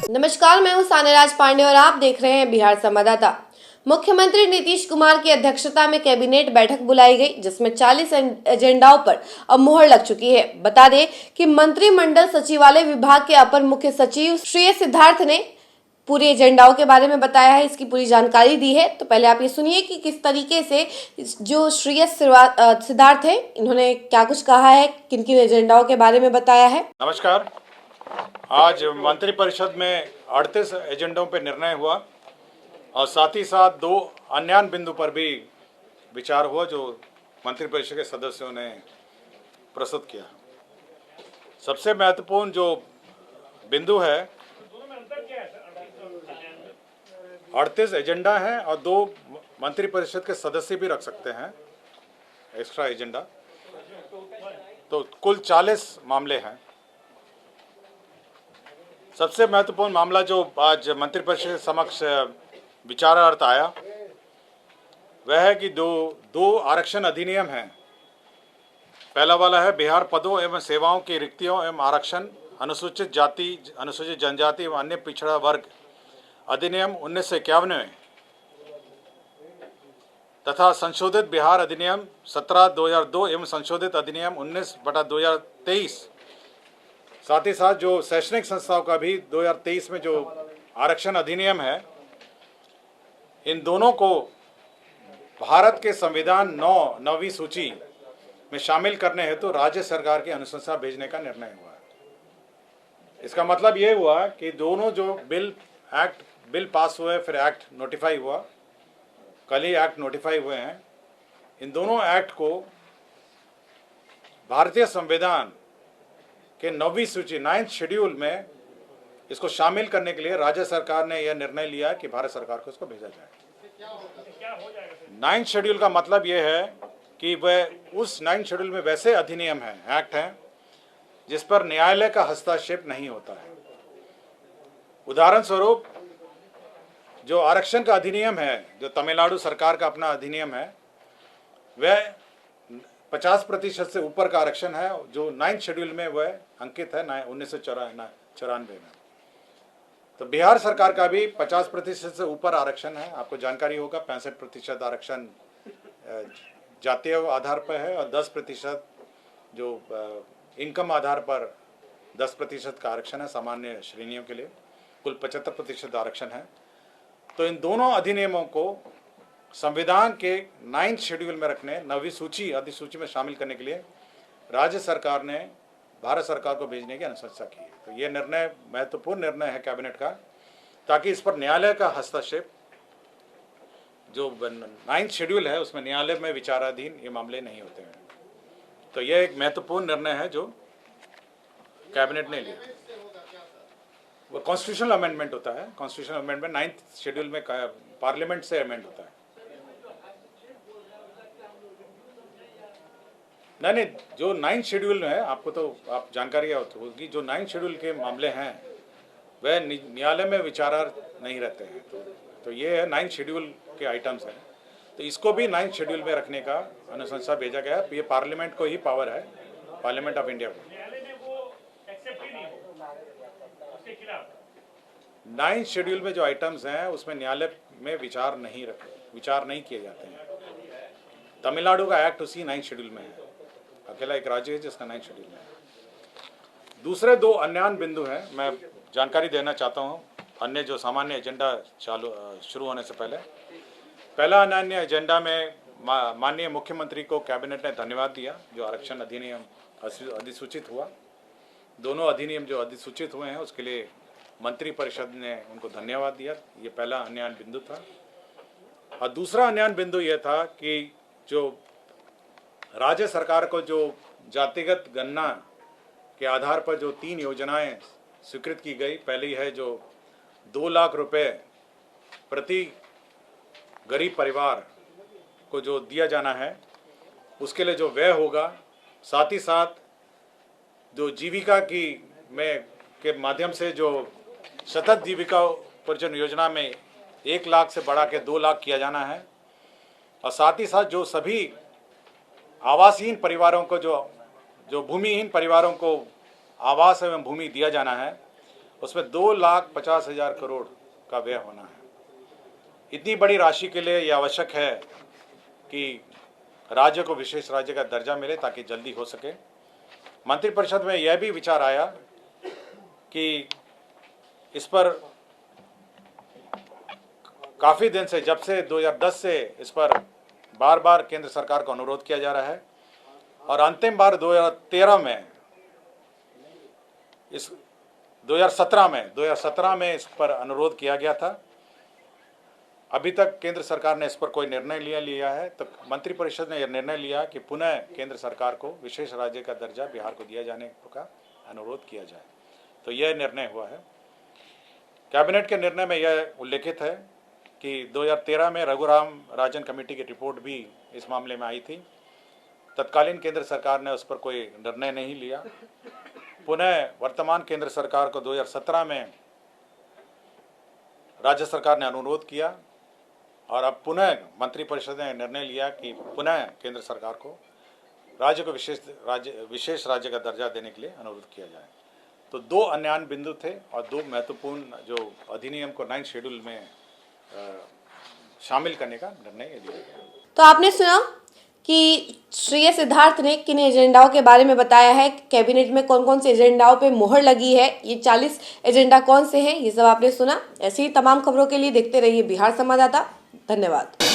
नमस्कार, मैं हूं सान्यराज पांडे और आप देख रहे हैं बिहार संवाददाता। मुख्यमंत्री नीतीश कुमार की अध्यक्षता में कैबिनेट बैठक बुलाई गई, जिसमें 40 एजेंडाओं पर अब मुहर लग चुकी है। बता दें कि मंत्रिमंडल सचिवालय विभाग के अपर मुख्य सचिव श्री सिद्धार्थ ने पूरे एजेंडाओं के बारे में बताया है, इसकी पूरी जानकारी दी है। तो पहले आप ये सुनिए कि किस तरीके से जो श्री सिद्धार्थ है, इन्होंने क्या कुछ कहा है, किन किन एजेंडाओं के बारे में बताया है। नमस्कार। आज मंत्रिपरिषद में 38 एजेंडों पर निर्णय हुआ और साथ ही साथ 2 अन्य बिंदु पर भी विचार हुआ जो मंत्रिपरिषद के सदस्यों ने प्रस्तुत किया। सबसे महत्वपूर्ण जो बिंदु है, 38 एजेंडा है और 2 मंत्रिपरिषद के सदस्य भी रख सकते हैं एक्स्ट्रा एजेंडा, तो कुल 40 मामले हैं। सबसे महत्वपूर्ण मामला जो आज मंत्रिपरिषद के समक्ष विचारार्थ आया वह है कि दो आरक्षण अधिनियम हैं। पहला वाला है बिहार पदों एवं सेवाओं की रिक्तियों एवं आरक्षण अनुसूचित जाति, अनुसूचित जनजाति एवं अन्य पिछड़ा वर्ग अधिनियम 1951 में तथा संशोधित बिहार अधिनियम 17/2002 एवं संशोधित अधिनियम 19/2023। साथ ही साथ जो शैक्षणिक संस्थाओं का भी 2023 में जो आरक्षण अधिनियम है, इन दोनों को भारत के संविधान 9वीं सूची में शामिल करने हेतु राज्य सरकार की अनुशंसा भेजने का निर्णय हुआ है। इसका मतलब ये हुआ कि दोनों जो बिल पास हुए, फिर एक्ट नोटिफाई हुआ, कल ही एक्ट नोटिफाई हुए हैं, इन दोनों एक्ट को भारतीय संविधान के 9वीं सूची 9th शेड्यूल में इसको शामिल करने के लिए राज्य सरकार ने यह निर्णय लिया कि भारत सरकार को इसको भेजा जाए। 9th शेड्यूल का मतलब यह है कि वह उस 9th शेड्यूल में वैसे अधिनियम हैं, एक्ट हैं, जिस पर न्यायालय का हस्तक्षेप नहीं होता है। उदाहरण स्वरूप जो आरक्षण का अधिनियम है, जो तमिलनाडु सरकार का अपना अधिनियम है, वह 50% से ऊपर का आरक्षण है, जो 9th शेड्यूल में वह अंकित है 1994 में। तो बिहार सरकार का भी 50% से ऊपर आरक्षण है। आपको जानकारी होगा 65% आरक्षण जातीय आधार पर है और 10% जो इनकम आधार पर 10% का आरक्षण है सामान्य श्रेणियों के लिए। कुल 75% आरक्षण है। तो इन दोनों अधिनियमों को संविधान के 9th शेड्यूल में रखने, 9वीं सूची अधिसूची में शामिल करने के लिए राज्य सरकार ने भारत सरकार को भेजने की अनुशंसा की है। तो ये निर्णय महत्वपूर्ण निर्णय है कैबिनेट का, ताकि इस पर न्यायालय का हस्तक्षेप, जो 9th शेड्यूल है उसमें न्यायालय में विचाराधीन ये मामले नहीं होते हैं। तो यह एक महत्वपूर्ण निर्णय है जो कैबिनेट ने लिया। वो कॉन्स्टिट्यूशनल अमेंडमेंट होता है। कॉन्स्टिट्यूशनल अमेंडमेंट 9th शेड्यूल में पार्लियामेंट से अमेंड होता है। नहीं, जो 9th शेड्यूल है, आपको तो आप जानकारी होगी, जो 9th शेड्यूल के मामले हैं वह न्यायालय में विचारार्थ नहीं रहते हैं। तो ये है 9th शेड्यूल के आइटम्स हैं। तो इसको भी 9th शेड्यूल में रखने का अनुशंसा भेजा गया। ये पार्लियामेंट को ही पावर है, पार्लियामेंट ऑफ इंडिया को। 9th शेड्यूल में जो आइटम्स हैं उसमें न्यायालय में विचार नहीं किए जाते हैं। तमिलनाडु का एक्ट उसी 9th शेड्यूल में है। अकेला एक राज्य है जिसका 9th शेड्यूल में है। दूसरे 2 अन्य बिंदु हैं, मैं जानकारी देना चाहता हूं अन्य जो सामान्य एजेंडा शुरू होने से पहले। पहला अन्य एजेंडा में माननीय मुख्यमंत्री को कैबिनेट ने धन्यवाद दिया जो आरक्षण अधिनियम अधिसूचित हुआ। दोनों अधिनियम जो अधिसूचित हुए हैं उसके लिए मंत्रिपरिषद ने उनको धन्यवाद दिया। ये पहला अन्य बिंदु था। और दूसरा अन्य बिंदु ये था कि जो राज्य सरकार को जो जातिगत गणना के आधार पर जो 3 योजनाएं स्वीकृत की गई, पहली है जो 2 लाख रुपए प्रति गरीब परिवार को जो दिया जाना है, उसके लिए जो व्यय होगा, साथ ही साथ जो जीविका के माध्यम से जो सतत जीविका उपार्जन योजना में 1 लाख से बढ़ा के 2 लाख किया जाना है, और साथ ही साथ जो सभी आवासहीन परिवारों को जो भूमिहीन परिवारों को आवास एवं भूमि दिया जाना है, उसमें 2,50,000 करोड़ का व्यय होना है। इतनी बड़ी राशि के लिए यह आवश्यक है कि राज्य को विशेष राज्य का दर्जा मिले ताकि जल्दी हो सके। मंत्रिपरिषद में यह भी विचार आया कि इस पर काफ़ी दिन से, जब से 2010 से इस पर बार बार केंद्र सरकार को अनुरोध किया जा रहा है और अंतिम बार 2017 में इस पर अनुरोध किया गया था। अभी तक केंद्र सरकार ने इस पर कोई निर्णय लिया है, तो मंत्रिपरिषद ने यह निर्णय लिया कि पुनः केंद्र सरकार को विशेष राज्य का दर्जा बिहार को दिया जाने का अनुरोध किया जाए। तो यह निर्णय हुआ है। कैबिनेट के निर्णय में यह उल्लेखित है कि 2013 में रघुराम राजन कमेटी की रिपोर्ट भी इस मामले में आई थी। तत्कालीन केंद्र सरकार ने उस पर कोई निर्णय नहीं लिया। पुनः वर्तमान केंद्र सरकार को 2017 में राज्य सरकार ने अनुरोध किया और अब पुनः मंत्रिपरिषद ने निर्णय लिया कि पुनः केंद्र सरकार को राज्य को विशेष राज्य का दर्जा देने के लिए अनुरोध किया जाए। तो दो अन्यान बिंदु थे और दो महत्वपूर्ण जो अधिनियम को 9th शेड्यूल में शामिल करने का निर्णय लिया गया। तो आपने सुना कि श्री सिद्धार्थ ने किन एजेंडाओं के बारे में बताया है, कैबिनेट में कौन कौन से एजेंडाओं पे मोहर लगी है, ये 40 एजेंडा कौन से हैं, ये सब आपने सुना। ऐसी ही तमाम खबरों के लिए देखते रहिए बिहार संवाददाता। धन्यवाद।